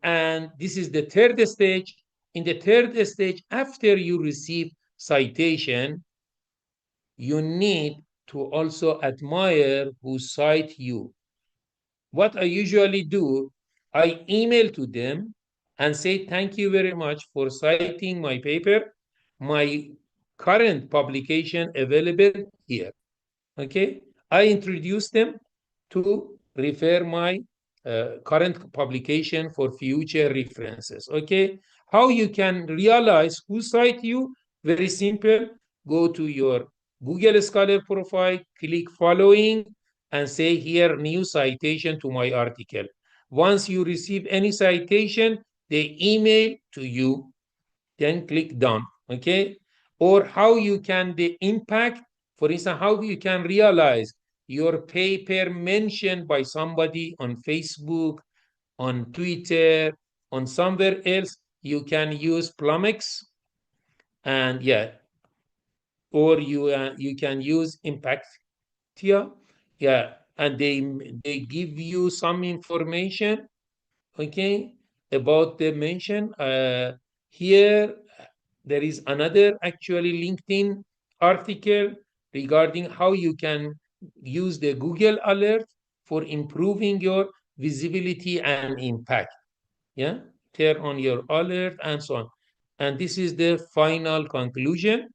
And this is the third stage. In the third stage, after you receive citation, you need to also admire who cite you. What I usually do, I email to them and say, thank you very much for citing my paper, my current publication available here. Okay, I introduce them to refer my current publication for future references. Okay, how you can realize who cite you? Very simple. Go to your Google Scholar profile, click following, and say here new citation to my article. Once you receive any citation, they email to you, then click done. Okay, or how you can the impact, for instance, how you can realize your paper mentioned by somebody on Facebook, on Twitter, on somewhere else. You can use Plumex, and yeah, or you can use Impactia, yeah, and they give you some information, okay, about the mention. Here there is another actually LinkedIn article regarding how you can use the Google alert for improving your visibility and impact. Yeah, turn on your alert and so on. And this is the final conclusion.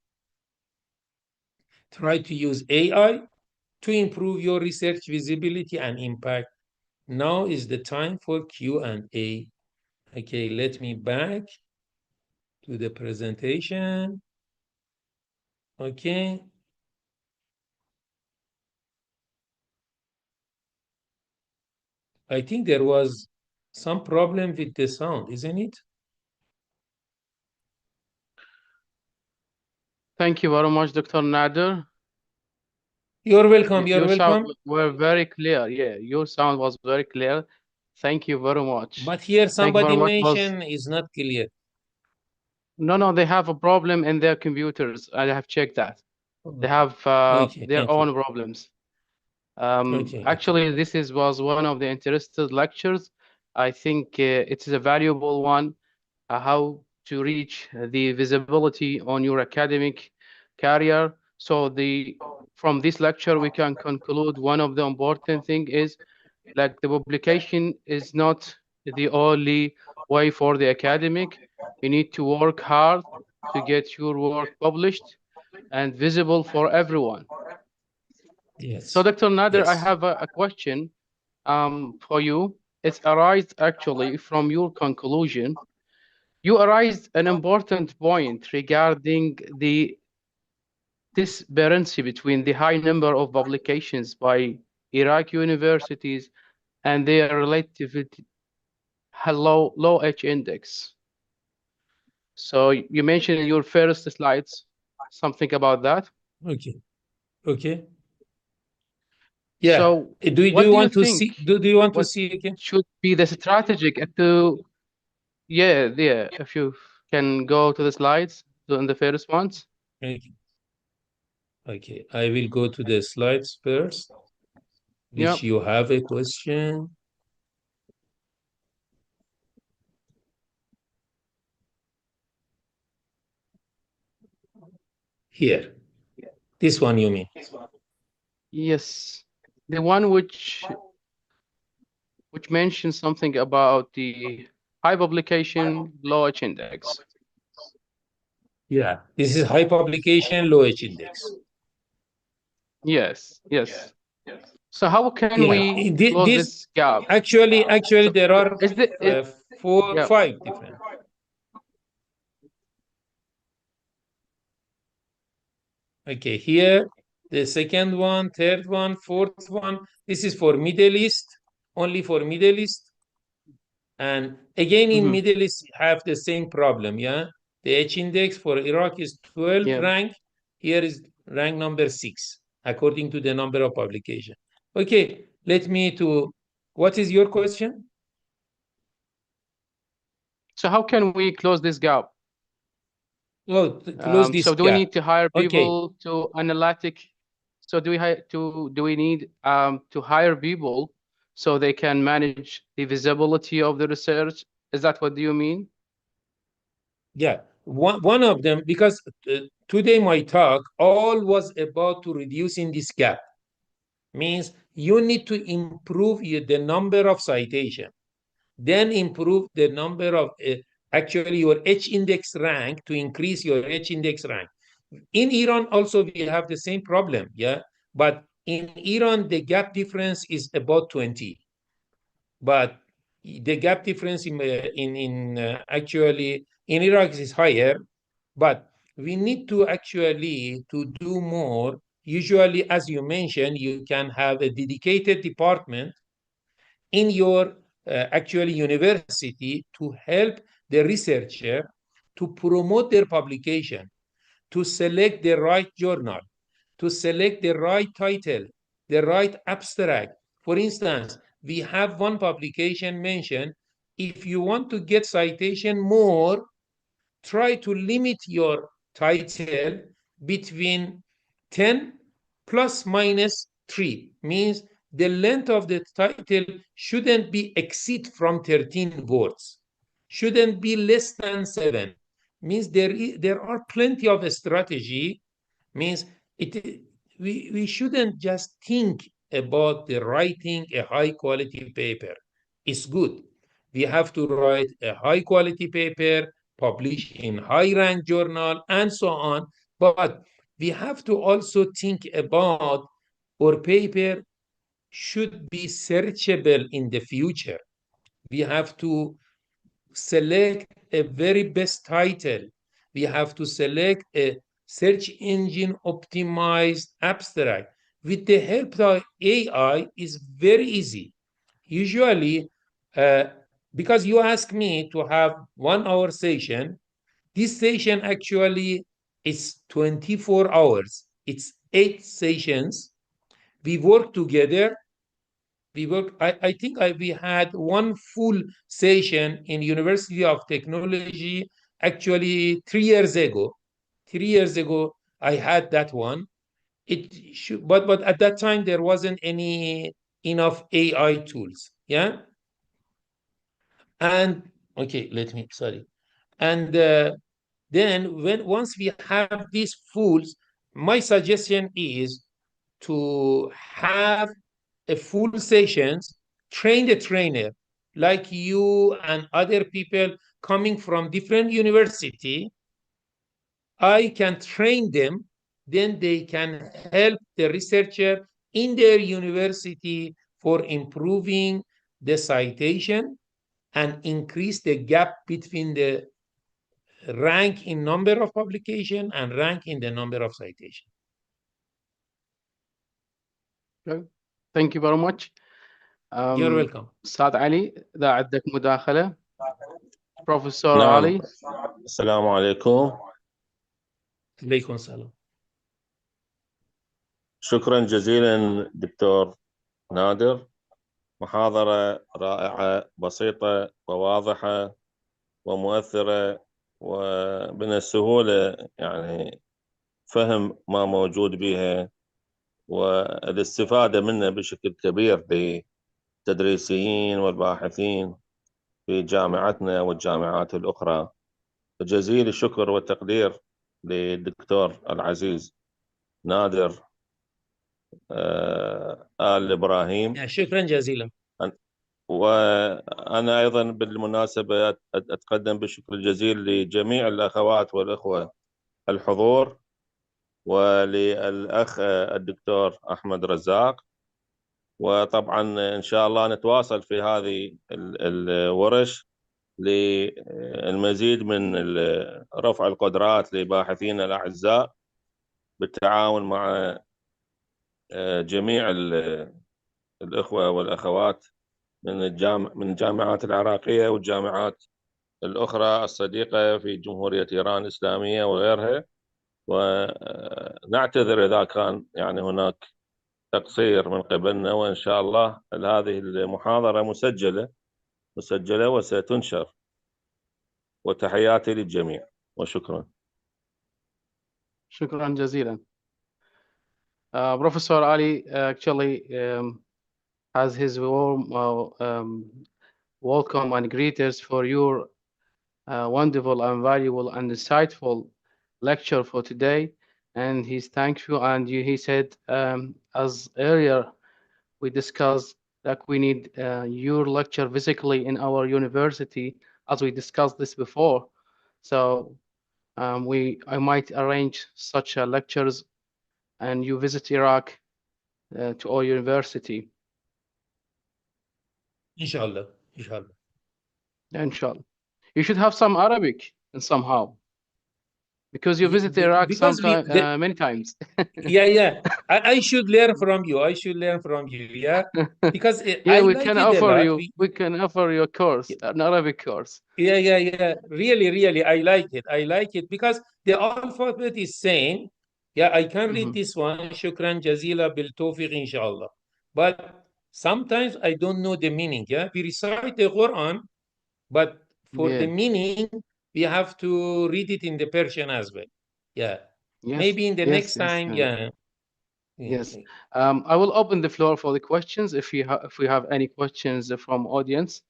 Try to use AI to improve your research visibility and impact. Now is the time for Q&A. Okay, let me back to the presentation. Okay. I think there was some problem with the sound, isn't it? Thank you very much, Dr. Nader. You're welcome. You're Your welcome. sound were very clear. Yeah, your sound was very clear. Thank you very much. But here Thank you very somebody much. mentioned is not clear. No, they have a problem in their computers. I have checked that. They have Okay, their thank you. own problems. Okay, Actually, this was one of the interested lectures. I think it is a valuable one, how to reach the visibility on your academic career. So from this lecture, we can conclude one of the important thing is like the publication is not the only way for the academic. You need to work hard to get your work published and visible for everyone. Yes. So, Dr. Nader, I Yes. have a question for you. It arises actually from your conclusion. You raised an important point regarding the disparity between the high number of publications by Iraqi universities and their relatively low H index. So you mentioned in your first slides something about that. Okay. Okay. Yeah. So Do what you do you want to think? see? Do you want to What see again? should be the strategic to? Yeah. If you can go to the slides in the first ones. Okay. Okay. I will go to the slides first, Yeah. which you have a question. Here. This one you mean? Yes. The one which mentions something about the high publication, low H index. Yeah. This is high publication, low H index. Yes. So how can we close this gap? Actually, So there are is the yeah. 5 different. Okay, here the second one, third one, fourth one. This is for Middle East, only for Middle East. And again, in Middle East, have the same problem. Yeah, the H index for Iraq is 12th rank. Here is rank number 6, according to the number of publication. Okay, let me to What is your question? So how can we close this gap? Oh, close this so do we gap. need to hire Okay. people to analytic? So do we need to hire people so they can manage the visibility of the research? Is that what do you mean? Yeah, one of them, because today my talk all was about to reducing this gap. Means you need to improve the number of citation, then improve the number of actually your H-index rank to increase your H-index rank. In Iran also we have the same problem, yeah, but in Iran the gap difference is about 20, but the gap difference in actually in Iraq is higher, but we need to actually to do more. Usually, as you mentioned, you can have a dedicated department in your actually university to help the researcher to promote their publication, to select the right journal, to select the right title, the right abstract. For instance, we have one publication mentioned, if you want to get citation more, try to limit your title between 10 plus minus 3, means the length of the title shouldn't be exceed from 13 words, shouldn't be less than 7, means there are plenty of strategy, means we shouldn't just think about the writing a high quality paper. It's good, we have to write a high quality paper, publish in high rank journal and so on, but we have to also think about our paper should be searchable in the future. We have to select a very best title. We have to select a search engine optimized abstract. With the help of AI is very easy. Usually, uh, because you ask me to have 1 hour session, this session actually is 24 hours. It's 8 sessions. We work together. I think we had one full session in University of Technology actually 3 years ago. 3 years ago, I had that one. It should, but at that time there wasn't any enough AI tools. Yeah. And okay, let me sorry. And then once we have these fools, my suggestion is to have a full sessions, train the trainer, like you and other people coming from different university. I can train them, then they can help the researcher in their university for improving the citation and increase the gap between the rank in number of publication and rank in the number of citation. Okay. Thank you very much. You're welcome. أستاذ علي إذا عندك مداخلة. بروفيسور نعم. علي. السلام عليكم. عليكم السلام. شكرا جزيلا دكتور نادر، محاضرة رائعة بسيطة وواضحة ومؤثرة، ومن السهولة يعني فهم ما موجود بها والاستفادة منه بشكل كبير للتدريسيين والباحثين في جامعتنا والجامعات الأخرى. جزيل الشكر والتقدير للدكتور العزيز نادر آل إبراهيم. شكرا جزيلا. وأنا أيضا بالمناسبة أتقدم بالشكر الجزيل لجميع الأخوات والأخوة الحضور، وللأخ الدكتور أحمد رزاق، وطبعا إن شاء الله نتواصل في هذه الورش للمزيد من رفع القدرات لباحثينا الأعزاء بالتعاون مع جميع الأخوة والأخوات من الجامعات العراقية والجامعات الأخرى الصديقة في جمهورية إيران الإسلامية وغيرها. ونعتذر إذا كان يعني هناك تقصير من قبلنا، وإن شاء الله هذه المحاضرة مسجلة وستنشر. وتحياتي للجميع وشكرا. شكرا جزيلا. Professor Ali actually has his warm welcome and greetings for your wonderful and valuable and insightful lecture for today, and he's thankful. And he said, as earlier we discussed, that we need your lecture physically in our university, as we discussed this before. So I might arrange such lectures, and you visit Iraq to our university. Inshallah. Inshallah. You should have some Arabic and somehow, because you visit Iraq many times. Yeah. I should learn from you. Yeah, because yeah, I we like can it offer a lot. we can offer you a course, an Arabic course. Yeah. Really, I like it because the alphabet is saying, yeah, I can read this one. Shukran jazila bil tawfiq inshallah. But sometimes I don't know the meaning. Yeah, we recite the Quran, but for the meaning we have to read it in the Persian as well. Yeah. Yes. Maybe in the next time. Yeah. Yes. I will open the floor for the questions if we have any questions from audience.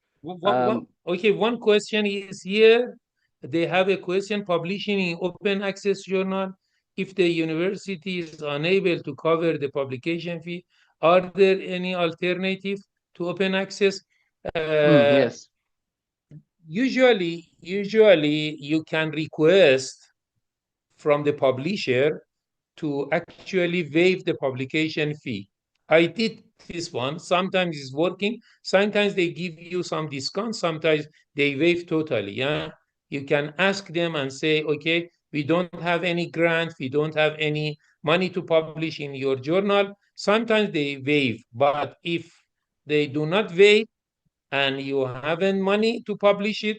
Okay, one question is here. They have a question: publishing in open access journal. If the university is unable to cover the publication fee, are there any alternative to open access? Yes. Usually you can request from the publisher to actually waive the publication fee. I did this one. Sometimes it's working. Sometimes they give you some discount. Sometimes they waive totally. Yeah, you can ask them and say, okay, we don't have any grant. We don't have any money to publish in your journal. Sometimes they waive. But if they do not waive and you haven't money to publish it,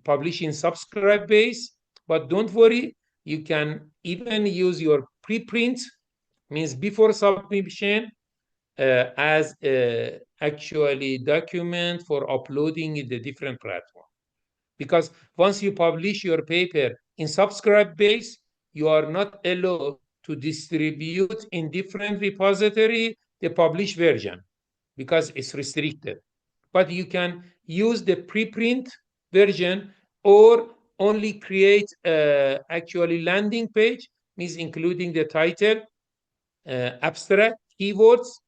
publish in subscribe base. But don't worry, you can even use your preprint, means before submission, as actually document for uploading in the different platform. Because once you publish your paper in subscribe base, you are not allowed to distribute in different repository the published version because it's restricted. But you can use the preprint version or only create actually landing page, means including the title, abstract, keywords,